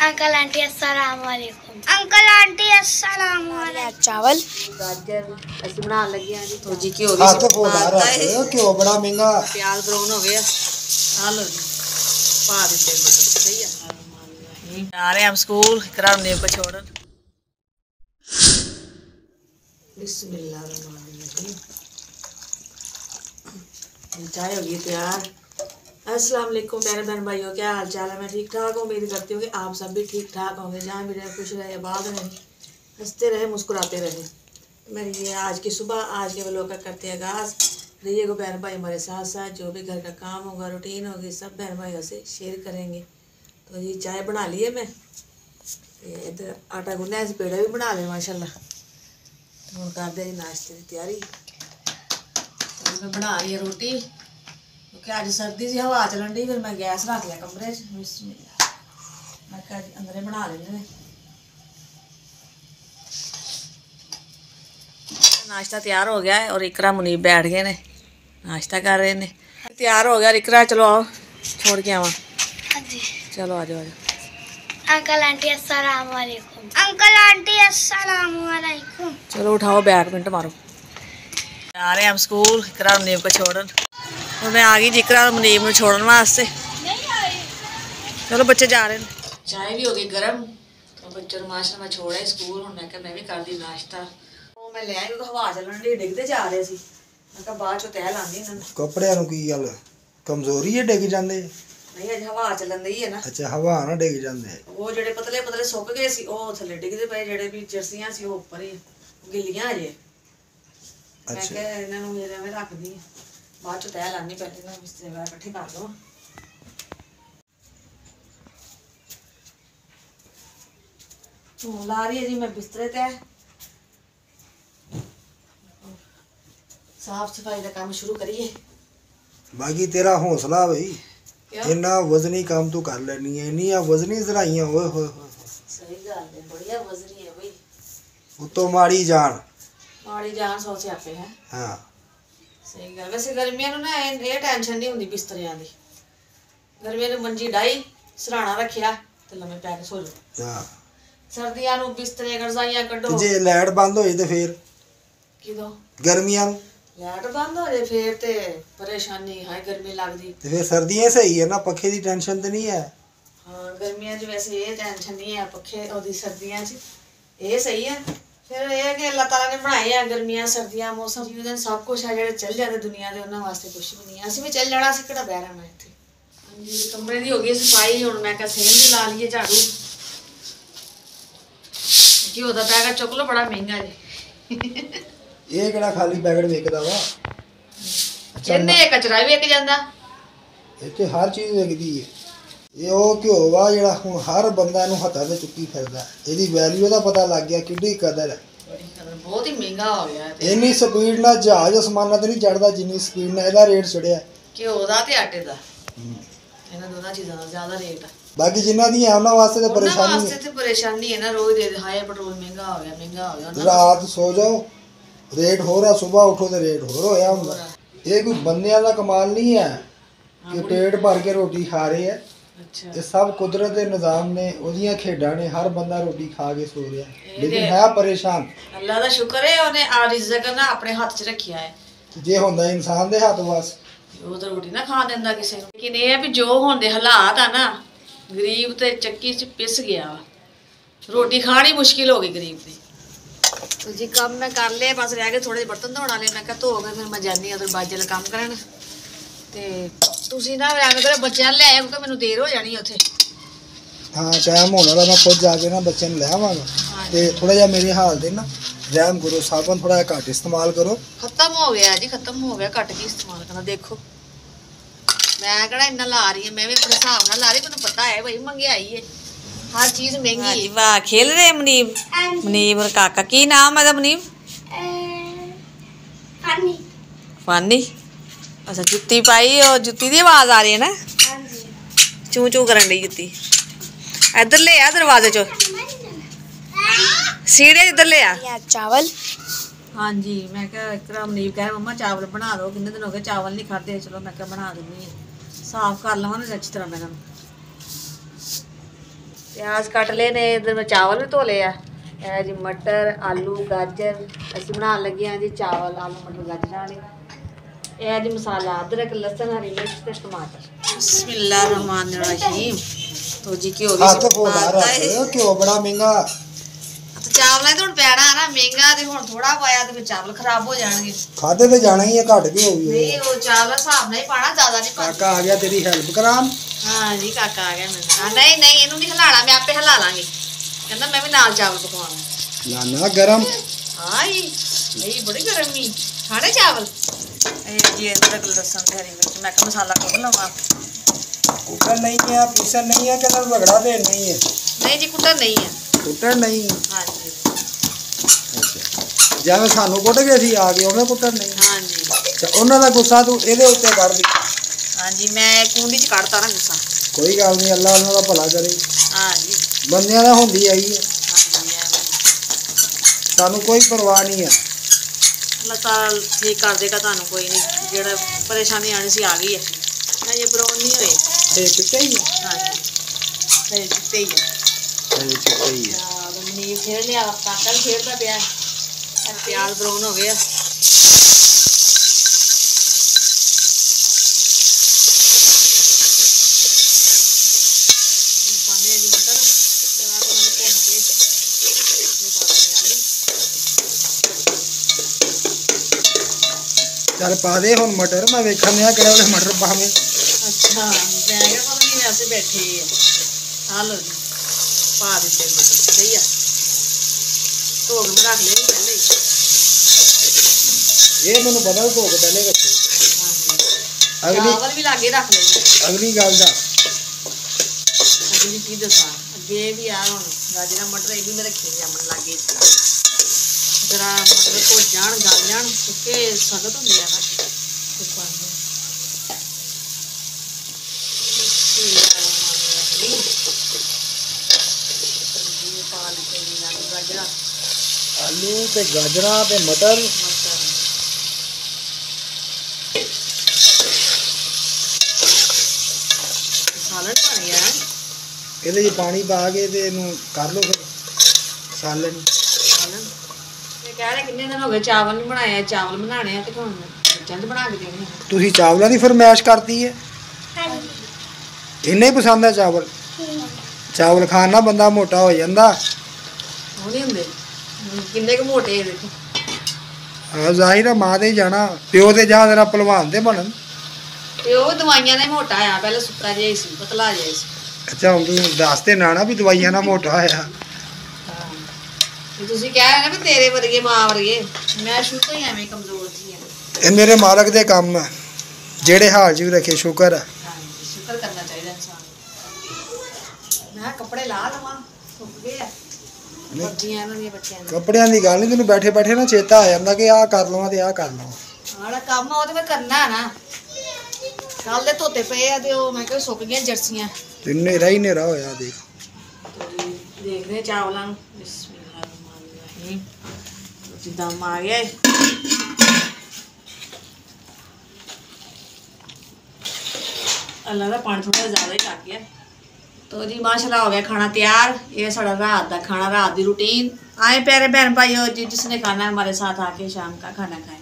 Uncle aunty अस्सलाम वालेकुम। Uncle aunty अस्सलाम वालेकुम। चावल गाजर ਅਸੀਂ ਬਣਾਉਣ ਲੱਗੇ ਆ ਜੀ। तो जी की हो गई हाथ फोड़ा रहा क्यों बड़ा महंगा प्याज ब्राउन हो गया। आ लो जी पा देते मटर। सही है आ रहे हैं हम स्कूल इकरार ने को छोड़न। बिस्मिल्लाहिर्रहमानिर्रहीम। चाय हो गई तैयार। अस्सलाम वालेकुम मेरे बहन भाइयों, क्या हाल चाल है? मैं ठीक ठाक हूँ। उम्मीद करती हूँ कि आप सब भी ठीक ठाक होंगे। जहाँ भी रहे खुश रहे, आबाद रहे, हंसते रहे, मुस्कुराते रहे। मेरी ये आज की सुबह आज के व्लॉग का करते हैं आगाज़। रहिएगा बहन भाई हमारे साथ साथ। जो भी घर का काम होगा, रूटीन होगी, सब बहन भाइयों से शेयर करेंगे। तो जी चाय बना ली है मैं। इधर आटा गुन्ना है, पेड़ा भी बना लिया माशाल्लाह। तो हम कर दिया जी नाश्ते की तैयारी। तो मैं बना रही है रोटी क्योंकि अज सर्दी सी हवा चलन डी। फिर मैं गैस रख लिया कमरे च। मैं अंदर बना लेने। नाश्ता तैयार हो गया है और इकरा मुनीब बैठ गए ने नाश्ता कर रहे ने। तैयार हो गया इकरा, चलो आओ छोड़ के आवा। चलो आ जाओ। अंकल आंटी अस्सलाम वालेकुम। अंकल आंटी अस्सलाम वालेकुम। चलो उठाओ बैग मिनट मारो। आ रहे हैं हम स्कूल इकरा मुनीब को छोड़न। और मैं आ गई जिकरा मुनीब में छोड़न वास्ते। चलो बच्चे जा रहे हैं। चाय भी हो गई गर्म। तो बच्चों माशा मैं छोड़ा स्कूल। हूँ मैं भी कर दी नाश्ता। मैं ले आई क्योंकि हवा चलन डी डिगते जा रहे सी। मैं कहा बाद चो तह लानी इन्होंने। कपड़ियां नु की गल कमजोरी है डिग जांदे? नहीं अज हवा चलन दी है ना। अच्छा हवा ना डिग जांदे। वो जेडे पतले पतले सुक गए सी ओ थले डिगदे पे, जेडे भी जर्सियां सी ओ ऊपर ही गिल्लियां अजे। मैं कह इन्हां नु मेरे में रख दी बाद चो तह लानी। पहले ना बिस्तर वगैरह इकट्ठे कर दो। तो ला रही है जी मैं बिस्तरे तय। साफ सफाई का काम शुरू करिए। बाकी तेरा हौसला भाई, इन्ना वजनी काम तू कर लेनी है। इन्नी वजनी जराइयां ओए होए होए। सही गल है, बढ़िया वजनी है भाई। उतो माड़ी जान सौ स्यापे है। हां सही गल। वैसे गर्मियां नु ना ये टेंशन नहीं हुंदी बिस्तरियां दी। गर्मियां नु मंजी डाई सराणा रखिया ते लम्मे पै के सो जाओ। हां सर्दियां नु बिस्तरे गरजाइयां कड्डो। जे लाइट बंद होई ते फिर किदो गर्मियां लाइट बंद हो जाए फिर ते परेशानी है। गर्मी लगदी ते फिर सर्दियां सही है ना, पखे दी टेंशन ते नहीं है। हां गर्मियां च वैसे ये टेंशन नहीं है पखे ओदी। सर्दियां च ये सही है। फिर ये कि अल्लाह ताला ने बनाए हैं गर्मियां सर्दियां मौसम जीवन सब कुछ है। जेडे चल जाते दुनिया दे उन्हां वास्ते कुछ भी नहीं है। असि भी चल जाना, असि किहड़ा बह रहना इत्थे। हां जी कमरे दी हो गई सफाई। हुण मैं कहा सेम भी ला लीए झाड़ू। घ्यो दा पैकेट चुक लो, बड़ा महंगा जी। ये केड़ा खाली पैकेट विकदा वा? इन्ने कचरा भी विक जांदा। इत्थे हर चीज विकदी है। ये ओ घ्यो वा जेड़ा हुण हर बंदा इहनूं हत्थां ते चुक्की फिरदा। इहदी वैल्यू दा पता लग गया किड्डी कदर है। बहुत ही महंगा हो गया है। इन्नी स्पीड नाल जहाज आसमानां ते नहीं चढ़दा जिन्नी स्पीड नाल इहदा रेट चढ़िया। घ्यो दा ते आटे दा इन्हां दोनां चीज़ां दा ज़्यादा रेट है। बाकी जिन्ना दी है उन्हां वास्ते ते परेशानी है। वास्ते ते परेशानी है ना। रोज दे हाय पेट्रोल महंगा हो गया। रात सो जाओ रेट हो रहा, सुबह उठो तो रेट हो होया हुंदा। ये कोई बंदियां दा कमाल नहीं है कि पेट भर के रोटी खा रहे हैं। अच्छा ये सब कुदरत के निजाम ने, ओदियां खेडां ने। हर बंदा रोटी खा के सो रहा है लेकिन है परेशान। अल्लाह दा शुक्र है उन्हें आ रिज़्क ना अपने हाथ च रखिया है। जे हुंदा इंसान दे हाथ बस वो तो रोटी ना खा देंदा किसी नूं। लेकिन ये है भी जो हुंदे हालात आ ना, गरीब ते चक्की च पिस गया वा। रोटी खानी मुश्किल हो गई गरीब दी। तो जी काम मैं कर लिया, बस रह गए थोड़े बर्तन धोने वाले। मैं कहा धो के फिर मैं जानी उधर बाजे वाला काम करन। ते तुसीं ना रंग करे बच्चों ले आए क्योंकि मैनूं देर हो जानी उत्थे। हाँ टाइम होने वाला, मैं खुद जाके ना बच्चे ले आवांगा। ते थोड़ा जिहा मेरे हाल दे ना रहम करो। साबन थोड़ा घट इस्तेमाल करो। खत्म हो गया जी, खत्म हो गया। घट की इस्तेमाल करना। देखो मैं कहना इन्ना ला रही है, मैं भी अपने हिसाब नाल ला रही। मैनूं पता है भाई महंगाई है, हर चीज महंगी है। वाह खेल रहे मुनीब। मुनीब और काका की नाम है मुनीब? फानी। फानी। अच्छा जुत्ती पाई और जुत्ती दी आवाज आ रही है ना। चू चू करन दी जुत्ती। इधर ले आ दरवाजे चो सीढ़े इधर ले आ। चावल। हाँ जी मैं क्या इकरा मुनीब कह मम्मा चावल बना दो, कितने दिन हो गए चावल नहीं खाते। चलो मैं क्या बना दूंगी, साफ कर लवां ना अच्छी तरह मैं। प्याज कट ले ने, इधर मैं चावल भी धो ले आ जी। मटर आलू गाजर असीं बनाउण लगे हाँ जी चावल आलू मटर गाजर वाले। यह जी मसाला अदरक लहसुन हरी मिर्च ते टमाटर। बिस्मिल्लाहिर्रहमानिर्रहीम। तो जी घ्यो भी हत्थ फोड़ा रख, घ्यो बड़ा महंगा। तो चावल तो हुण पैना है ना महंगा, ते हुण थोड़ा पाया तो फिर चावल खराब हो जाएंगे। खादे ते जाना ही है, घट भी हो गई। नहीं वो चावल हिसाब नहीं पाना, ज्यादा नहीं पाना। काका आ गया तेरी हेल्प करान। हाँ जी काका आ गया मेरा। नहीं नहीं इनू नहीं हिलाना, मैं आपे हिला लांगी। कहंदा मैं भी नाल चावल पकवाना। ना गरम। हाँ ये बड़ी गरम ही खाने चावल। जी अदरक लहसुन ते हरी मिर्च मैं मसाला कुट लवां। कुटन नहीं है, पीसन नहीं है, कहना रगड़ा दे नहीं है। नहीं जी कुटन नहीं है। कुटन नहीं। हाँ जी ਜਿਵੇਂ ਸਾਨੂੰ ਕੁੱਟ ਗਏ ਸੀ ਆ ਗਏ ਉਹਨੇ ਕੁੱਟਣ ਨਹੀਂ। हाँ जी ਤੇ ਉਹਨਾਂ ਦਾ ਗੁੱਸਾ ਤੂੰ ਇਹਦੇ ਉੱਤੇ ਕੱਢ ਦੀ। हाँ जी मैं कुंडी च कड़ता ना गुस्सा। ਕੋਈ ਗੱਲ ਨਹੀਂ, ਅੱਲਾ ਉਹਨਾਂ ਦਾ ਭਲਾ ਕਰੇ। हाँ जी ਬੰਦਿਆਂ ਦਾ ਹੁੰਦੀ ਆਈ ਹੈ, हाँ जी एवें ਸਾਨੂੰ ਕੋਈ ਪਰਵਾਹ ਨਹੀਂ ਹੈ। अल्लाह ताला ठीक कर देगा ਤੁਹਾਨੂੰ ਕੋਈ नहीं। ਜਿਹੜਾ परेशानी आनी सी आ गई है। ये ब्राउन नहीं होए। ਇਹ ਚਿੱਟੇ ਹੀ ਹੈ। हाँ जी चिट्टे ही है। ਇਹ ਚਿੱਟੇ ਹੀ ਹੈ। नीर खेल लिया काका भी खेलता पिया। प्याज ब्राउन हो गया। पाने जी मटर जरा को मैंने भून के ये पा देने आलू। ਚੱਲ ਪਾ ਦੇ ਹੁਣ ਮਟਰ, ਮੈਂ ਵੇਖਣ ਆ ਕਿਹੜੇ ਵੇਲੇ ਮਟਰ ਪਾਵੇਂ। अच्छा मैं क्या पता नहीं वैसे बैठे है। हाँ लो जी पा देते मटर। सही है धो के रख ले पहले ही। ਇਹ ਮੈਨੂੰ ਪਤਾ ਧੋ ਕੇ ਪਹਿਲੇ ਰੱਖੇ। हाँ जी अगली चावल भी लागे रख ले। अगली ਗੱਲ ਦਾ अगली की दसा अगे भी आ हूँ गाजर मटर ये भी मैं रखे जामन लागे। जरा मटर भुज जान गल जान सुके सख्त होंगे है ना। आलू ते गाजरा ते मटर सालन बन गया है। ਇਹਦੇ 'ਚ ਪਾਣੀ ਪਾ ਕੇ ਤੇ ਇਹਨੂੰ ਕਰ ਲਓ ਫਿਰ ਸਾਲਨ। सालन ये कह रहे कितने दिन हो गए चावल नहीं बनाए। चावल बनाने हैं तो बच्चों बना के देने हैं। ਤੁਸੀਂ ਚਾਵਲਾਂ ਦੀ ਫਰਮਾਇਸ਼ ਕਰਤੀ ਹੈ। ਇੰਨੇ ਹੀ ਪਸੰਦ ਹੈ ਚਾਵਲ। ਚਾਵਲ ਖਾਣ ਨਾਲ ਬੰਦਾ ਮੋਟਾ ਹੋ ਜਾਂਦਾ। ਉਹ ਨਹੀਂ ਹੁੰਦੇ ਕਿੰਨੇ ਕੁ ਮੋਟੇ ਦੇਖੋ। ਹਾਂ ਜ਼ਾਹਿਰ ਹੈ ਮਾਂ ਦੇ ਹੀ ਜਾਣਾ, ਪਿਓ ਤੇ ਜਾ ਤੇਰਾ ਪਹਿਲਵਾਨ ਤੇ ਬਣਨ। ਤੇ ਉਹ ਦਵਾਈਆਂ ਨਾਲ ਮੋਟਾ ਆ, ਪਹਿਲਾਂ ਸੁੱਕਾ ਜਿਹਾ ਸੀ ਪਤਲਾ ਜਿਹਾ ਸੀ। ਅੱਛਾ ਹੁਣ ਤੂੰ ਦੱਸ ਤੇ ਨਾ ਵੀ ਦਵਾਈਆਂ ਨਾਲ ਮੋਟਾ ਹੋਇਆ। ਹਾਂ ਤੇ ਤੁਸੀਂ ਕਹਿ ਰਹੇ ਨਾ ਵੀ ਤੇਰੇ ਵਰਗੇ ਮਾਂ ਵਰਗੇ, ਮੈਂ ਸ਼ੁਰੂ ਤੋਂ ਹੀ ਐਵੇਂ ਕਮਜ਼ੋਰ ਸੀ। ਇਹ ਮੇਰੇ ਮਾਲਕ ਦੇ ਕੰਮ ਹੈ, ਜਿਹੜੇ ਹਾਲ 'ਚ ਵੀ ਰੱਖੇ ਸ਼ੁਕਰ ਹੈ। ਹਾਂਜੀ ਸ਼ੁਕਰ ਕਰਨਾ ਚਾਹੀਦਾ ਇਨਸਾਨ ਨੂੰ। ਮੈਂ ਕੱਪੜੇ ਲਾ ਲਵਾਂ ਸੁੱਕ ਗਏ ਆ ਬੱਚਿਆਂ ਇਹਨਾਂ ਦੀਆਂ ਬੱਚਿਆਂ ਦੇ। ਕੱਪੜਿਆਂ ਦੀ ਗੱਲ ਨਹੀਂ, ਤੈਨੂੰ ਬੈਠੇ ਬੈਠੇ ਨਾ ਚੇਤਾ ਆ ਜਾਂਦਾ ਕਿ ਆਹ ਕਰ ਲਵਾਂ ਤੇ ਆਹ ਕਰ ਲਵਾਂ। ਆੜਾ ਕੰਮ ਆ ਉਹ ਤੇ ਮੈਂ ਕਰਨਾ ਹੈ ਨਾ। ਕੱਲ ਦੇ ਧੋਤੇ ਪਏ ਆ ਤੇ ਉਹ ਮੈਂ ਕਿਹਾ ਸੁੱਕ ਗਈਆਂ ਜਰਸੀਆਂ। ਤੇ ਹਨੇਰਾ ਹੀ ਹਨੇਰਾ ਹੋਇਆ ਦੇਖ। ਦੇਖਦੇ ਹਾਂ ਚਾਵਲਾਂ ਨੂੰ। ਬਿਸਮਿਲ੍ਲਾਹਿਰਰਹਿਮਾਨਿਰਰਹੀਮ। ਜੀ ਦਮ ਆ ਗਿਆ ਹੈ। अल्लाह का पानी थोड़ा ज़्यादा ही लग गया। तो जी माशाल्लाह हो गया खाना तैयार। ये साड़ा रात का खाना, रात की रूटीन। आए प्यारे बहन भाइयों जी, जिसने खाना है हमारे साथ आके शाम का खाना खाएं।